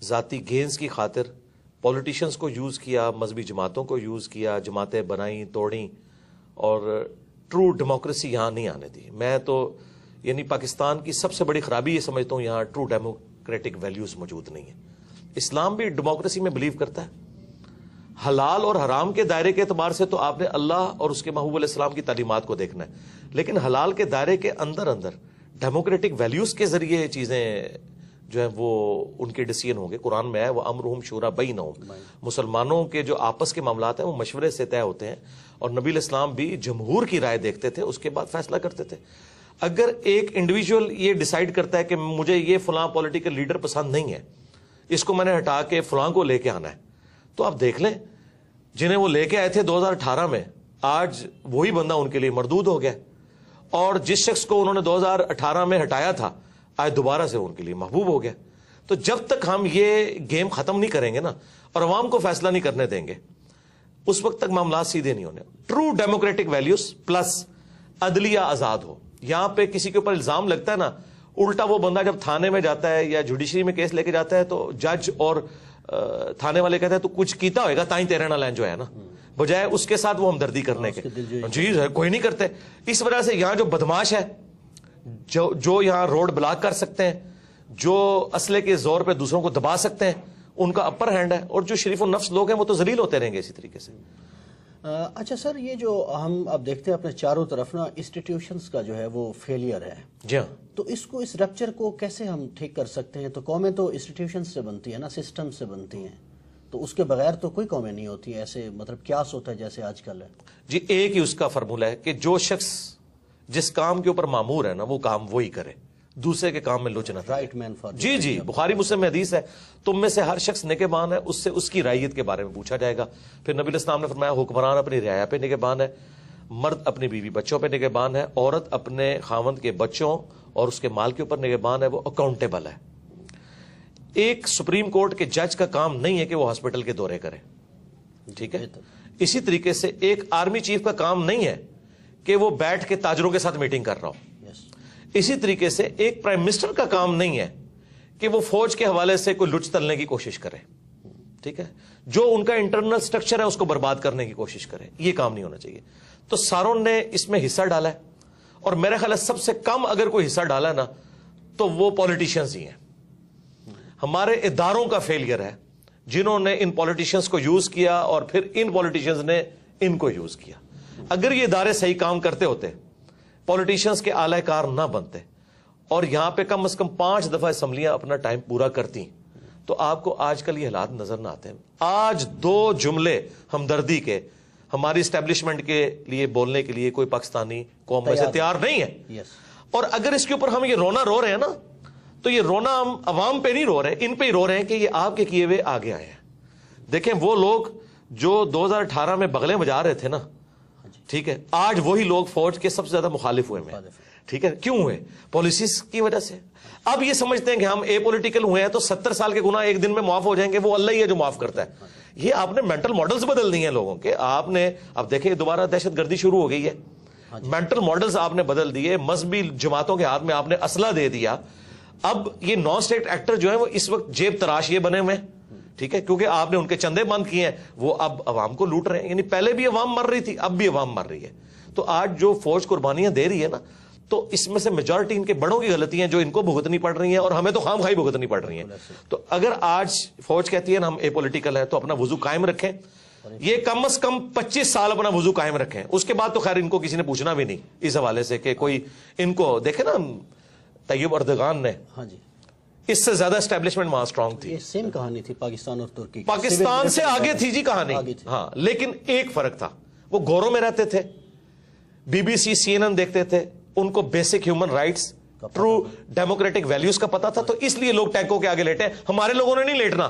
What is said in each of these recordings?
ذاتی گینز کی خاطر پولیٹیشنز کو یوز کیا, مذہبی جماعتوں کو یوز کیا, جماعتیں بنائیں توڑیں, اور ٹرو ڈیموکریسی یہاں نہیں آنے دی. میں تو یعنی پاکستان کی سب سے بڑی خرابی یہ سمجھتا ہوں, یہاں ٹرو ڈیموکریٹک ویلیوز موجود نہیں ہیں. اسلام بھی ڈیموکریسی میں بلیو کرتا ہے. حلال اور حرام کے دائرے کے اعتبار سے تو آپ نے اللہ اور اس کے محبوب علیہ السلام کی تعلیمات کو دیکھنا ہے, لیکن حلال کے دائرے کے اندر ڈیموکریٹک ویلیوز کے ذریعے یہ چیزیں جو ہیں وہ ان کے ڈیسیژن ہوں گے. قرآن میں ہے وہ امرہم شورا بینہم, مسلمانوں کے جو آپس کے معاملات ہیں وہ مشورے سے طے ہوتے ہیں, اور نبی علیہ السلام بھی جمہور کی رائے دیکھتے تھے, اس کے بعد فیصلہ کرتے تھے. اگر ایک انڈیویجول یہ ڈیسائیڈ کرتا ہے کہ مجھے یہ فلاں پولیٹیکل لیڈر پسند نہیں ہے, اس کو میں نے ہٹا کے فلاں کو لے کے آنا ہے, تو آپ دیکھ لیں جنہیں وہ لے کے آئے تھے 2018 میں, آج وہی بندہ ان کے لیے مردود ہو گیا, اور جس شخص کو انہوں نے 2018 میں ہٹایا تھا آج دوبارہ سے ان کے لیے محبوب ہو گیا. تو جب تک ہم یہ گیم ختم نہیں کریں گے نا, اور عوام کو فیصلہ نہیں کرنے دیں گے, اس وقت تک معاملات سیدھے نہیں ہونے. ٹرو ڈیموکریٹک ویلیوز پلس عدلیہ آزاد ہو. یہاں پہ کسی کے اوپر الزام لگتا ہے نا, الٹا وہ بندہ جب تھانے میں جاتا ہے یا جوڈیشری میں کیس لے کے جاتا ہے تو جج اور تھانے والے کہتے ہیں تو کچھ کیتا ہوئے گا تائیں تیرے نہ لین جو ہے نا, بجائے اس کے ساتھ وہ ہمدردی کرنے کے. جی کوئی نہیں کرتے. اس وجہ سے یہاں جو بدماش ہے, جو یہاں روڈ بلاک کر سکتے ہیں, جو اسلحے کے زور پہ دوسروں کو دبا سکتے ہیں, ان کا اپر ہینڈ ہے, اور جو شریف النفس لوگ ہیں وہ تو ذلیل ہوتے رہیں گے اسی طریقے سے. اچھا سر, یہ جو ہم اب دیکھتے ہیں اپنے چاروں طرف نا انسٹیٹیوشنز کا جو ہے وہ فیلئر ہے. جی ہاں. تو اس رپچر کو کیسے ہم ٹھیک کر سکتے ہیں؟ تو قومیں تو انسٹیٹیوشنز سے بنتی ہیں نا, سسٹم سے بنتی ہیں, تو اس کے بغیر تو کوئی قومیں نہیں ہوتی ہیں. ایسے مطلب کیاس ہوتا ہے جیسے آج کل ہے. جی ایک ہی اس کا فارمولہ ہے کہ جو شخص جس کام کے اوپر مامور ہے نا وہ کام وہی کرے, دوسرے کے کام میں لوچ نہ. Right main for. جی جی, بخاری مسلم میں حدیث ہے, تم میں سے ہر شخص نگہبان ہے, اس سے اس کی رعیت کے بارے میں پوچھا جائے گا. پھر نبی علیہ السلام نے فرمایا حکمران اپنی رعایا پہ نگہبان ہے, مرد اپنی بیوی بچوں پہ نگہبان ہے, عورت اپنے خاوند کے بچوں اور اس کے مال کے اوپر نگہبان ہے, وہ اکاؤنٹیبل ہے. ایک سپریم کورٹ کے جج کا کام نہیں ہے کہ وہ ہاسپٹل کے دورے کرے, ٹھیک ہے. اسی طریقے سے ایک آرمی چیف کا کام نہیں ہے کہ وہ بیٹھ کے تاجروں کے ساتھ میٹنگ کر رہا ہو. اسی طریقے سے ایک پرائم منسٹر کا کام نہیں ہے کہ وہ فوج کے حوالے سے کوئی لچ تلنے کی کوشش کرے, ٹھیک ہے, جو ان کا انٹرنل سٹرکچر ہے اس کو برباد کرنے کی کوشش کرے. یہ کام نہیں ہونا چاہیے. تو ساروں نے اس میں حصہ ڈالا ہے, اور میرا خیال ہے سب سے کم اگر کوئی حصہ ڈالا ہے نا تو وہ پولیٹیشنز ہی ہیں. ہمارے اداروں کا فیلئر ہے جنہوں نے ان پولیٹیشنز کو یوز کیا, اور پھر ان پولیٹیشنز نے ان کو یوز کیا. اگر یہ ادارے صحیح کام کرتے ہوتے, پولیٹیشنز کے اعلی کار نہ بنتے, اور یہاں پہ کم از کم 5 دفعہ اسمبلیاں اپنا ٹائم پورا کرتی, تو آپ کو آج کل یہ حالات نظر نہ آتے ہیں. آج 2 جملے ہمدردی کے ہماری اسٹیبلشمنٹ کے لیے بولنے کے لیے کوئی پاکستانی قوم میں سے تیار نہیں ہے. اور اگر اس کے اوپر ہم یہ رونا رو رہے ہیں نا, تو یہ رونا ہم عوام پہ نہیں رو رہے, ان پہ ہی رو رہے ہیں کہ یہ آپ کے کیے ہوئے آگے آئے ہیں. دیکھیں وہ لوگ جو 2018 میں بغلیں بجا رہے تھے نا, ٹھیک ہے, آج وہی لوگ فوج کے سب سے زیادہ مخالف ہوئے ہیں, ٹھیک ہے. کیوں ہوئے؟ پالیسیز کی وجہ سے. اب یہ سمجھتے ہیں کہ ہم اے پولیٹیکل ہوئے ہیں تو 70 سال کے گناہ ایک دن میں معاف ہو جائیں گے, وہ اللہ ہی ہے جو معاف کرتا ہے. یہ آپ نے مینٹل ماڈلز بدل دیے ہیں لوگوں کے. آپ نے اب دیکھیں دوبارہ دہشت گردی شروع ہو گئی ہے, مینٹل ماڈلز آپ نے بدل دیے, مذہبی جماعتوں کے ہاتھ میں آپ نے اسلحہ دے دیا. اب یہ نان اسٹیٹ ایکٹر جو ہیں وہ اس وقت جیب تراش یہ بنے ہوئے ہیں, ٹھیک ہے, کیونکہ آپ نے ان کے چندے بند کیے ہیں, وہ اب عوام کو لوٹ رہے ہیں. یعنی پہلے بھی عوام مر رہی تھی, اب بھی عوام مر رہی ہے. تو آج جو فوج قربانیاں دے رہی ہے نا, تو اس میں سے میجورٹی ان کے بڑوں کی غلطی ہیں جو ان کو بھگتنی پڑ رہی ہیں, اور ہمیں تو خام خواہی بھگتنی پڑ رہی ہیں. تو اگر آج فوج کہتی ہے نا ہم اے پولیٹیکل ہے, تو اپنا وضو قائم رکھیں. یہ کم از کم 25 سال اپنا وضو قائم رکھیں. اس کے بعد تو خیر ان کو کسی نے پوچھنا بھی نہیں اس حوالے سے کہ کوئی ان کو دیکھے نا. طیب اردگان نے, اس سے زیادہ اسٹیبلشمنٹ وہاں اسٹرانگ تھی. سیم کہانی تھی پاکستان اور ترکی, پاکستان سے آگے تھی جی کہانی. ہاں, لیکن ایک فرق تھا, وہ گوروں میں رہتے تھے, بی بی سی CNN دیکھتے تھے, ان کو basic human rights, true democratic values کا پتا تھا, تو اس لیے لوگ ٹینکوں کے آگے لیٹے. ہمارے لوگوں نے نہیں لیٹنا.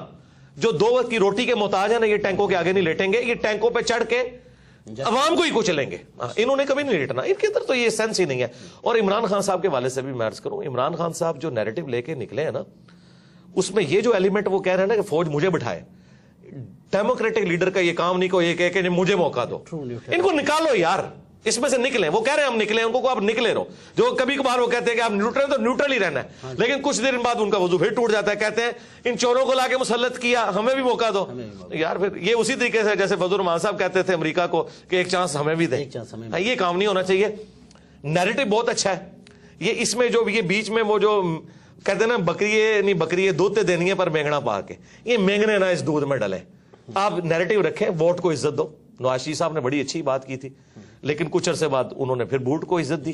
جو 2 وقت کی روٹی کے محتاج ہیں نا, یہ ٹینکوں کے آگے نہیں لیٹیں گے. یہ ٹینکوں پہ چڑھ کے عوام کو ہی کچلیں گے. انہوں نے کبھی نہیں لیٹنا, ان کے اندر تو یہ سینس ہی نہیں ہے. اور عمران خان صاحب کے والے سے بھی میں عرض کروں, عمران خان صاحب جو نیریٹو لے کے نکلے ہیں نا, اس میں یہ جو ایلیمنٹ وہ کہہ رہے ہیں نا کہ فوج مجھے بٹھائے, ڈیموکریٹک لیڈر کا یہ کام نہیں کو یہ کہہ کہ مجھے موقع دو. ان کو نکالو یار, اس میں سے نکلیں. وہ کہہ رہے ہیں ہم نکلیں, ان کو آپ نکلے رہو. جو کبھی کبھار وہ کہتے ہیں کہ آپ نیوٹرل, تو نیوٹرل ہی رہنا ہے, لیکن کچھ دیر بعد ان کا وضو پھر ٹوٹ جاتا ہے. کہتے ہیں ان چوروں کو لا کے مسلط کیا, ہمیں بھی موقع دو. یار پھر یہ اسی طریقے سے جیسے فضل الرحمان صاحب کہتے تھے امریکہ کو کہ ایک چانس ہمیں بھی دیں. یہ کام نہیں ہونا چاہیے. نیریٹو بہت اچھا ہے یہ, اس میں جو یہ بیچ میں وہ جو کہتے ہیں نا بکریے نہیں بکریے دودھ دینی ہے پر مینگنا پا کے, یہ مینگنے نہ اس دودھ میں ڈلے. آپ نیریٹو رکھیں, ووٹ کو عزت دو. نواز شریف صاحب نے بڑی اچھی بات کی تھی, لیکن کچھ عرصے بعد انہوں نے پھر بوٹ کو عزت دی.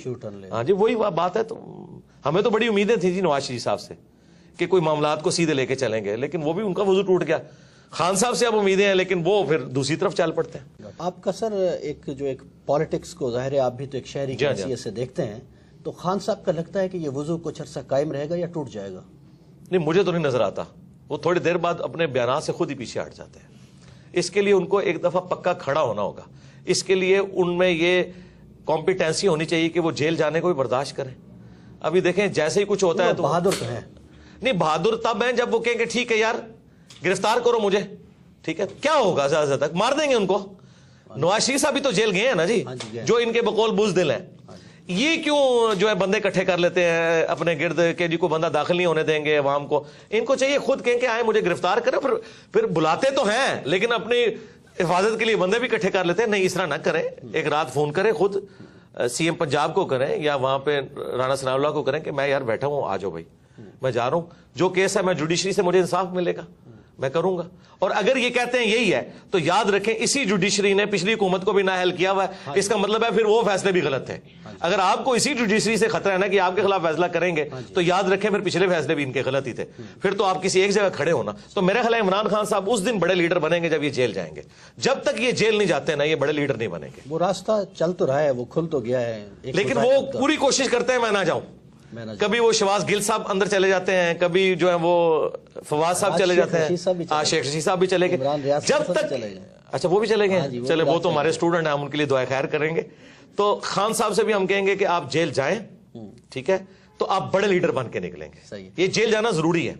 ہاں جی وہی بات ہے. تو ہمیں تو بڑی امیدیں تھیں جی نواز شریف صاحب سے کہ کوئی معاملات کو سیدھے لے کے چلیں گے, لیکن وہ بھی ان کا وضو ٹوٹ گیا. خان صاحب سے اب امیدیں ہیں, لیکن وہ پھر دوسری طرف چل پڑتے ہیں. آپ کا سر ایک پالیٹکس کو ظاہر ہے آپ بھی تو ایک شہری کی حیثیت سے دیکھتے ہیں, تو خان صاحب کا لگتا ہے کہ یہ وضو کچھ عرصہ قائم رہے گا یا ٹوٹ جائے گا؟ نہیں مجھے تو نہیں نظر آتا. وہ تھوڑی دیر بعد اپنے بیانات سے خود ہی پیچھے ہٹ جاتے ہیں. اس کے لیے ان کو ایک دفعہ پکا کھڑا ہونا ہوگا. اس کے لیے ان میں یہ کمپیٹنسی ہونی چاہیے کہ وہ جیل جانے کو بھی برداشت کریں. ابھی دیکھیں جیسے ہی کچھ ہوتا ہے تو بہادر تو ہیں. نہیں بہادر تب ہیں جب وہ کہیں گے ٹھیک ہے یار گرفتار کرو مجھے, ٹھیک ہے کیا ہوگا زیادہ تک مار دیں گے ان کو. نواز شریف صاحب بھی تو جیل گئے ہیں نا جی, جو ان کے بقول بزدل ہیں. یہ کیوں جو ہے بندے اکٹھے کر لیتے ہیں اپنے گرد کہ جی کو بندہ داخل نہیں ہونے دیں گے عوام کو. ان کو چاہیے خود کہیں کہ آئے مجھے گرفتار کریں, پھر بلاتے تو ہیں لیکن اپنی حفاظت کے لیے بندے بھی اکٹھے کر لیتے ہیں. نہیں اس طرح نہ کریں, ایک رات فون کریں خود سی ایم پنجاب کو کریں یا وہاں پہ رانا ثناء اللہ کو کریں کہ میں یار بیٹھا ہوں, آ جاؤ بھائی میں جا رہا ہوں, جو کیس ہے میں جوڈیشری سے مجھے انصاف ملے گا میں کروں گا. اور اگر یہ کہتے ہیں یہی ہے تو یاد رکھیں اسی جوڈیشری نے پچھلی حکومت کو بھی نااہل کیا ہوا ہے. اس کا مطلب ہے پھر وہ فیصلے بھی غلط تھے. اگر آپ کو اسی جوڈیشری سے خطرہ ہے نا کہ آپ کے خلاف فیصلہ کریں گے تو یاد رکھیں پھر پچھلے فیصلے بھی ان کے غلط ہی تھے. پھر تو آپ کسی ایک جگہ کھڑے ہونا. تو میرا خیال ہے عمران خان صاحب اس دن بڑے لیڈر بنیں گے جب یہ جیل جائیں گے. جب تک یہ جیل نہیں جاتے نا یہ بڑے لیڈر نہیں بنیں گے. وہ راستہ چل تو رہا ہے, وہ کھل تو گیا ہے, لیکن وہ پوری کوشش کرتے ہیں میں نہ جاؤں. کبھی وہ شہباز گل صاحب اندر چلے جاتے ہیں, کبھی جو ہے وہ فواز صاحب چلے جاتے ہیں, شیخ رشید صاحب بھی چلے گئے. جب تک اچھا وہ بھی چلے گئے, چلے وہ تو ہمارے اسٹوڈنٹ ہیں, ہم ان کے لیے دعائیں خیر کریں گے. تو خان صاحب سے بھی ہم کہیں گے کہ آپ جیل جائیں, ٹھیک ہے, تو آپ بڑے لیڈر بن کے نکلیں گے. یہ جیل جانا ضروری ہے.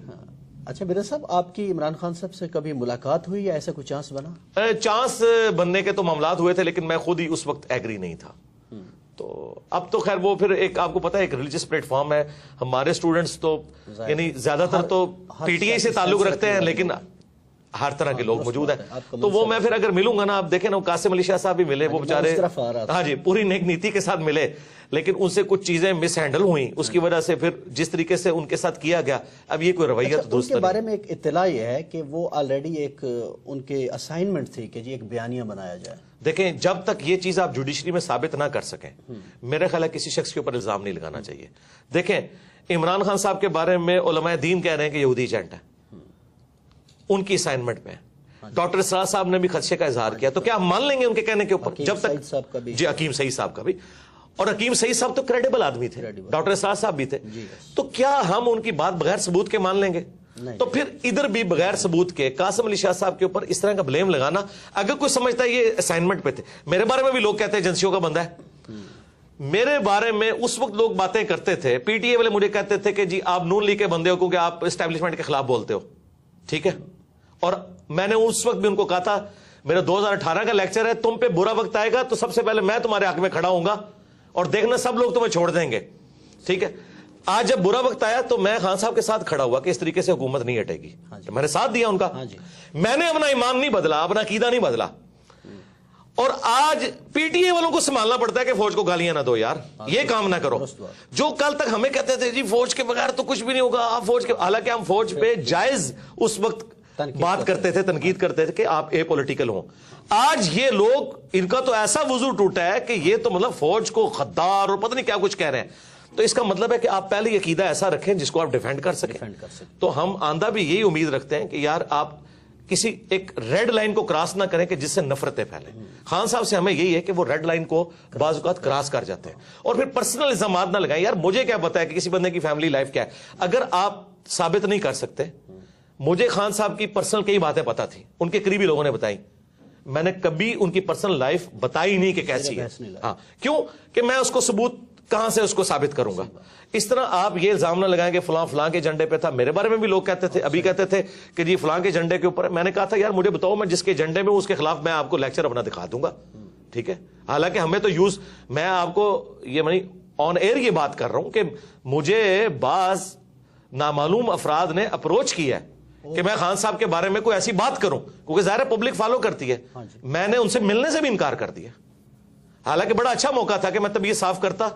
اچھا مرزا صاحب آپ کی عمران خان صاحب سے کبھی ملاقات ہوئی یا ایسا کوئی چانس بنا؟ چانس بننے کے تو معاملات ہوئے تھے لیکن میں خود ہی اس وقت ایگری نہیں تھا. تو اب تو خیر وہ پھر ایک آپ کو پتا ہے ایک ریلیجس پلیٹ فارم ہے. ہمارے سٹوڈنٹس تو یعنی زیادہ تر تو پی ٹی آئی سے تعلق رکھتے ہیں, لیکن ہر طرح کے لوگ موجود ہیں. تو وہ میں پھر اگر ملوں گا نا, آپ دیکھیں نا قاسم علی شاہ صاحب بھی ملے, وہ بیچارے ہاں جی پوری نیک نیتی کے ساتھ ملے, لیکن ان سے کچھ چیزیں مس ہینڈل ہوئیں, اس کی وجہ سے پھر جس طریقے سے ان کے ساتھ کیا گیا اب یہ کوئی رویہ تو درست نہیں. ان کے بارے میں ایک اطلاع یہ ہے کہ وہ آلریڈی ایک ان کے اسائنمنٹ تھی کہ جی ایک بیانیہ بنایا جائے. دیکھیں جب تک یہ چیز آپ جوڈیشری میں ثابت نہ کر سکیں میرا خیال ہے کسی شخص کے اوپر الزام نہیں لگانا چاہیے. دیکھیں عمران خان صاحب کے بارے میں علماء دین کہہ رہے ہیں کہ یہودی ایجنٹ ہے, ان کی اسائنمنٹ میں. ڈاکٹر اسرار صاحب نے بھی خدشے کا اظہار کیا, تو کیا ہم مان لیں گے ان کے کہنے کے اوپر؟ جب تک جی حکیم سعید صاحب کا بھی, اور حکیم سعید صاحب تو کریڈیبل آدمی تھے, ڈاکٹر اسرار صاحب بھی تھے, تو کیا ہم ان کی بات بغیر ثبوت کے مان لیں گے؟ تو پھر ادھر بھی بغیر ثبوت کے قاسم علی شاہ صاحب کے اوپر اس طرح کا بلیم لگانا, اگر کوئی سمجھتا ہے یہ اسائنمنٹ پہ تھے. میرے بارے میں بھی لوگ کہتے ہیں ایجنسیوں کا بندہ ہے. میرے بارے میں اس وقت لوگ باتیں کرتے تھے, پی ٹی اے والے مجھے کہتے تھے کہ جی آپ نون لیگ کے بندے ہو کیونکہ آپ اسٹیبلشمنٹ کے خلاف بولتے ہو, ٹھیک ہے. اور میں نے اس وقت بھی ان کو کہا تھا میرا 2018 کا لیکچر ہے, تم پہ برا وقت آئے گا تو سب سے پہلے میں تمہارے حق میں کھڑا ہوں گا اور دیکھنا سب لوگ تمہیں چھوڑ دیں گے, ٹھیک ہے. آج جب برا وقت آیا تو میں خان صاحب کے ساتھ کھڑا ہوا کہ اس طریقے سے حکومت نہیں ہٹے گی, میں نے ساتھ دیا ان کا. میں نے اپنا ایمان نہیں بدلا, اپنا عقیدہ نہیں بدلا. اور آج پی ٹی اے والوں کو سنبھالنا پڑتا ہے کہ فوج کو گالیاں نہ دو یار, یہ کام نہ کرو. جو کل تک ہمیں کہتے تھے جی فوج کے بغیر تو کچھ بھی نہیں ہوگا, آپ فوج کے, حالانکہ ہم فوج پہ جائز اس وقت بات کرتے تھے, تنقید کرتے تھے کہ آپ اے پولیٹیکل ہوں. آج یہ لوگ ان کا تو ایسا وضو ٹوٹا ہے کہ یہ تو مطلب فوج کو غدار اور پتہ نہیں کیا کچھ کہہ رہے ہیں. تو اس کا مطلب ہے کہ آپ پہلے عقیدہ ایسا رکھیں جس کو آپ ڈیفینڈ کر سکیں. تو ہم آندہ بھی یہی امید رکھتے ہیں کہ یار آپ کسی ایک ریڈ لائن کو کراس نہ کریں کہ جس سے نفرتیں پھیلیں. خان صاحب سے ہمیں یہی ہے کہ وہ ریڈ لائن کو بعض اوقات کراس کر جاتے ہیں, اور پھر پرسنل الزامات نہ لگائیں. یار مجھے کیا پتا ہے کہ کسی بندے کی فیملی لائف کیا ہے, اگر آپ ثابت نہیں کر سکتے. مجھے خان صاحب کی پرسنل کئی باتیں پتا تھی, ان کے قریبی لوگوں نے بتائی, میں نے کبھی ان کی پرسنل لائف بتائی نہیں کہ کیسی ہے. ہاں کیوں کہ میں اس کو ثبوت کہاں سے اس کو ثابت کروں گا. اس طرح آپ یہ الزام نہ لگائیں کہ فلاں فلاں کے ایجنڈے پہ تھا. میرے بارے میں بھی لوگ کہتے تھے, ابھی کہتے تھے کہ جی فلاں کے ایجنڈے کے اوپر. میں نے کہا تھا یار مجھے بتاؤ, میں جس کے ایجنڈے میں اس کے خلاف میں آپ کو لیکچر اپنا دکھا دوں گا, ٹھیک ہے. حالانکہ ہمیں تو یوز, میں آپ کو یہ آن ایئر یہ بات کر رہا ہوں کہ مجھے بعض نامعلوم افراد نے اپروچ کیا ہے کہ میں خان صاحب کے بارے میں کوئی ایسی بات کروں, کیونکہ ظاہر پبلک فالو کرتی ہے. میں نے ان سے ملنے سے بھی انکار کر دیا. حالانکہ بڑا اچھا موقع تھا کہ میں تب یہ صاف کرتا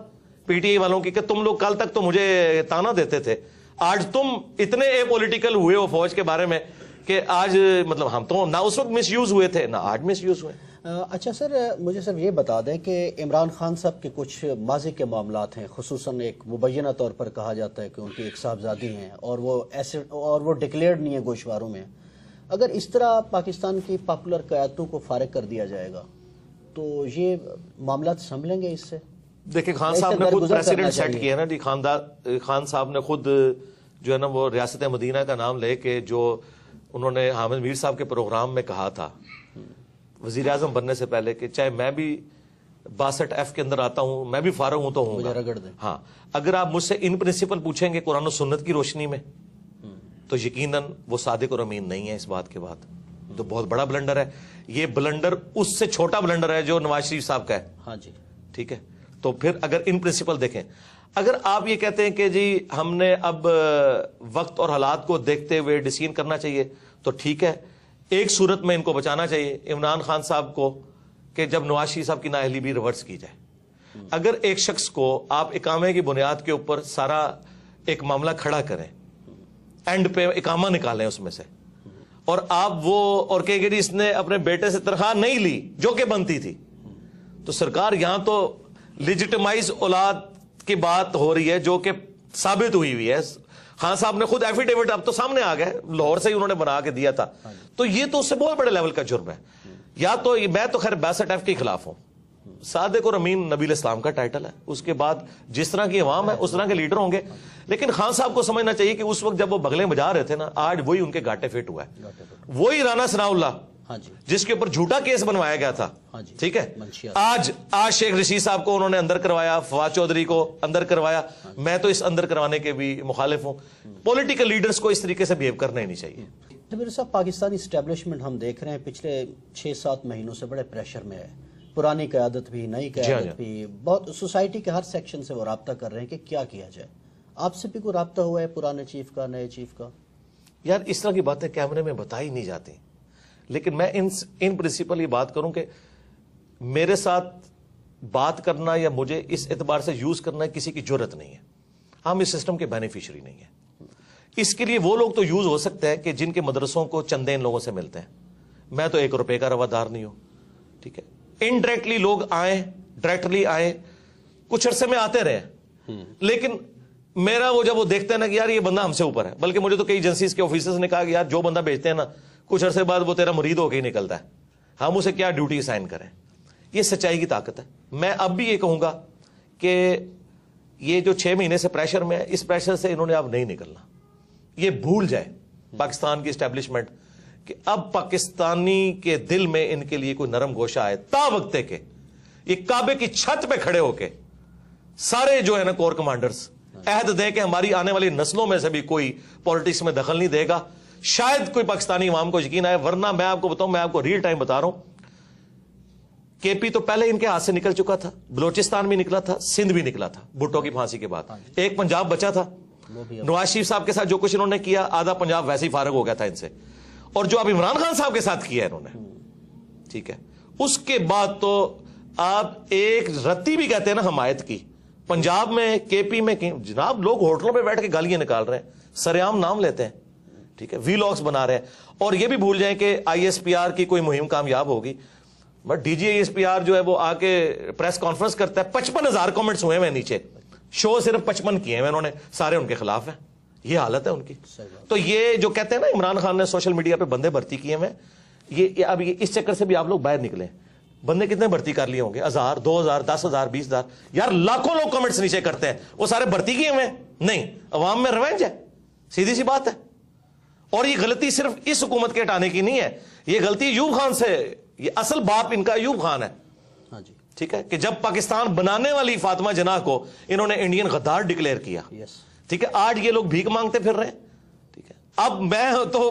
پی ٹی آئی والوں کی کہ تم لوگ کل تک تو مجھے تانا دیتے تھے, آج تم اتنے اے پولیٹیکل ہوئے ہو فوج کے بارے میں کہ آج مطلب ہم تو نہ اس وقت مس یوز ہوئے تھے نہ آج مس یوز ہوئے. اچھا سر, مجھے صرف یہ بتا دیں کہ عمران خان صاحب کے کچھ ماضی کے معاملات ہیں, خصوصاً ایک مبینہ طور پر کہا جاتا ہے کہ ان کی ایک صاحبزادی ہیں اور وہ ڈکلیئرڈ نہیں ہے گوشواروں میں. اگر اس طرح پاکستان کی پاپولر قیادتوں کو فارغ کر دیا جائے گا تو یہ معاملات سنبھلیں گے اس سے؟ دیکھیں خان صاحب نے خود پریسیڈنٹ سیٹ کیا ہے نا جی. خان صاحب نے خود جو ہے نا وہ ریاست مدینہ کا نام لے کے جو انہوں نے حامد میر صاحب کے پروگرام میں کہا تھا وزیر اعظم بننے سے پہلے کہ چاہے میں بھی 62F کے اندر آتا ہوں, میں بھی فارغ ہوں تو ہوں گا. ہاں, اگر آپ مجھ سے ان پرنسپل پوچھیں گے قرآن و سنت کی روشنی میں تو یقیناً وہ صادق اور امین نہیں ہے. اس بات کے بعد تو بہت بڑا بلنڈر ہے. یہ بلنڈر اس سے چھوٹا بلنڈر ہے جو نواز شریف صاحب کا ہے. ہاں جی, ٹھیک ہے. تو پھر اگر ان پرنسپل دیکھیں, اگر آپ یہ کہتے ہیں کہ جی ہم نے اب وقت اور حالات کو دیکھتے ہوئے ڈیسیژن کرنا چاہیے تو ٹھیک ہے. ایک صورت میں ان کو بچانا چاہیے عمران خان صاحب کو کہ جب نواز شریف صاحب کی نااہلی بھی ریورس کی جائے. اگر ایک شخص کو آپ اقامے کی بنیاد کے اوپر سارا ایک معاملہ کھڑا کریں, اینڈ پہ اقامہ نکالیں اس میں سے, اور آپ وہ اور کہیں کہ اس نے اپنے بیٹے سے تنخواہ نہیں لی جو کہ بنتی تھی, تو سرکار یہاں تو لیجیٹمائز اولاد کی بات ہو رہی ہے جو کہ ثابت ہوئی ہے. خان صاحب نے خود ایفیڈیوٹ اب تو سامنے آ گئے, لاہور سے ہی انہوں نے بنا کے دیا تھا. تو یہ تو اس سے بہت بڑے لیول کا جرم ہے. یا تو میں تو خیر 62F کے خلاف ہوں. صادق اور امین نبی الاسلام کا ٹائٹل ہے, اس کے بعد جس طرح کی عوام ہے اس طرح کے لیڈر ہوں گے. لیکن خان صاحب کو سمجھنا چاہیے کہ اس وقت جب وہ بغلیں بجا رہے تھے نا, آج وہی ان کے گاٹے فٹ ہوا ہے. وہی رانا ثناء اللہ جس کے اوپر جھوٹا کیس بنوایا گیا تھا, ٹھیک ہے, آج شیخ رشید صاحب کو انہوں نے اندر کروایا, فواد چودھری کو اندر کروایا. میں تو اس اندر کروانے کے بھی مخالف ہوں. پولیٹیکل لیڈرز کو اس طریقے سے بہیو کرنا ہی نہیں چاہیے. میرے صاحب, پاکستانی اسٹیبلشمنٹ ہم دیکھ رہے ہیں پچھلے 6-7 مہینوں سے بڑے پریشر میں ہے. پرانی قیادت بھی, نئی قیادت بھی, بہت سوسائٹی کے ہر سیکشن سے وہ رابطہ کر رہے ہیں کہ کیا کیا جائے. آپ سے بھی کوئی رابطہ ہوا ہے پرانے چیف کا, نئے چیف کا؟ یار اس طرح کی باتیں کیمرے میں بتائی نہیں جاتی, لیکن میں ان پرنسپل یہ بات کروں کہ میرے ساتھ بات کرنا یا مجھے اس اعتبار سے یوز کرنا کسی کی جرت نہیں ہے. ہم اس سسٹم کے بینیفیشری نہیں ہیں. اس کے لیے وہ لوگ تو یوز ہو سکتے ہیں کہ جن کے مدرسوں کو چندے ان لوگوں سے ملتے ہیں. میں تو 1 روپے کا روادار نہیں ہوں, ٹھیک ہے. انڈائریکٹلی لوگ آئیں, ڈائریکٹلی آئیں, کچھ عرصے میں آتے رہے, لیکن میرا وہ جب وہ دیکھتے ہیں نا کہ یار یہ بندہ ہم سے اوپر ہے, بلکہ مجھے تو کئی ایجنسیز کے آفیسرز نے کہا کہ یار جو بندہ بیچتے ہیں نا کچھ عرصے بعد وہ تیرا مرید ہو کے ہی نکلتا ہے, ہم اسے کیا ڈیوٹی اسائن کریں. یہ سچائی کی طاقت ہے. میں اب بھی یہ کہوں گا کہ یہ جو 6 مہینے سے پریشر میں ہے, اس پریشر سے انہوں نے اب نہیں نکلنا. یہ بھول جائے پاکستان کی اسٹیبلشمنٹ کہ اب پاکستانی کے دل میں ان کے لیے کوئی نرم گوشہ آئے. تا وقت کہ یہ کعبے کی چھت پہ کھڑے ہو کے سارے جو ہے نا کور کمانڈرز عہد دیں کہ ہماری آنے والی نسلوں میں سے بھی کوئی پالیٹکس میں دخل نہیں دے گا, شاید کوئی پاکستانی عوام کو یقین آئے. ورنہ میں آپ کو بتاؤں, میں آپ کو ریل ٹائم بتا رہا ہوں, کے پی تو پہلے ان کے ہاتھ سے نکل چکا تھا, بلوچستان بھی نکلا تھا, سندھ بھی نکلا تھا بھٹو کی پھانسی کے بعد. ایک پنجاب بچا تھا. نواز شریف صاحب کے ساتھ جو کچھ انہوں نے کیا, آدھا پنجاب ویسے ہی فارغ ہو گیا تھا ان سے. اور جو اب عمران خان صاحب کے ساتھ کیا انہوں نے, ٹھیک ہے, اس کے بعد تو آپ ایک رتی بھی کہتے ہیں نا حمایت کی. پنجاب میں, کے پی میں جناب لوگ ہوٹلوں پہ بیٹھ کے گالیاں نکال رہے ہیں, سرعام نام لیتے ہیں, ٹھیک ہے, وی لاگز بنا رہے ہیں. اور یہ بھی بھول جائیں کہ ISPR کی کوئی مہم کامیاب ہوگی, بٹ DG ISPR جو ہے وہ آ کے پریس کانفرنس کرتا ہے, 55,000 کامنٹس ہوئے ہیں نیچے, شو صرف 55 کیے ہیں انہوں نے, سارے ان کے خلاف ہیں. یہ حالت ہے ان کی. تو یہ جو کہتے ہیں نا عمران خان نے سوشل میڈیا پہ بندے بھرتی کیے ہیں, یہ اب اس چکر سے بھی آپ لوگ باہر نکلیں. بندے کتنے بھرتی کر لیے ہوں گے؟ 1000, 2000, 10,000, 20,000. یار لاکھوں لوگ کمنٹس نیچے کرتے ہیں, وہ سارے بھرتی کیے ہوئے نہیں. عوام میں ریونج ہے, سیدھی سی بات ہے. اور یہ غلطی صرف اس حکومت کے ہٹانے کی نہیں ہے, یہ غلطی ایوب خان سے, یہ اصل باپ ان کا ایوب خان ہے. ٹھیک ہے, کہ جب پاکستان بنانے والی فاطمہ جناح کو انہوں نے انڈین غدار ڈکلیئر کیا, ٹھیک ہے, آج یہ لوگ بھیک مانگتے پھر رہے ہیں. ٹھیک ہے, اب میں تو